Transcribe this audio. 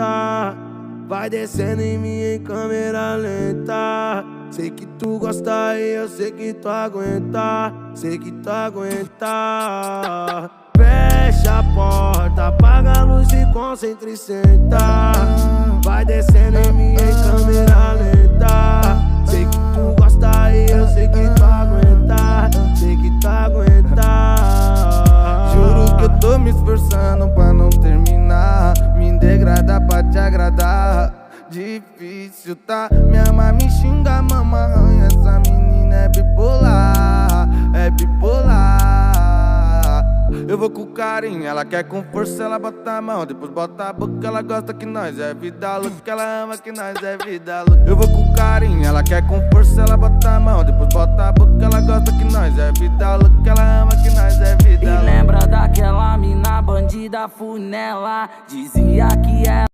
aguenta. Vai descendo em mim em câmera lenta. Sei que tu gosta e eu sei que tu aguenta. Sei que tu aguenta. Fecha a porta, apaga a luz e concentra e senta. Vai descendo em mim em câmera lenta. Sei que tu gosta e eu sei que tu aguenta. Sei que tu aguenta. Juro que eu tô me esforçando pra não terminar. Me degradar pra te agradar. Difícil, tá? Minha mãe me xinga, mama arranha. Essa menina é bipolar, é bipolar. Eu vou com carinho, ela quer com força, ela bota a mão, depois bota a boca, ela gosta que nós é vida louca, ela ama que nós é vida louca. Eu vou com carinho, ela quer com força, ela bota a mão, depois bota a boca, ela gosta que nós é vida louca, ela ama que nós é vida louca. E lembra daquela mina bandida funela, dizia que ela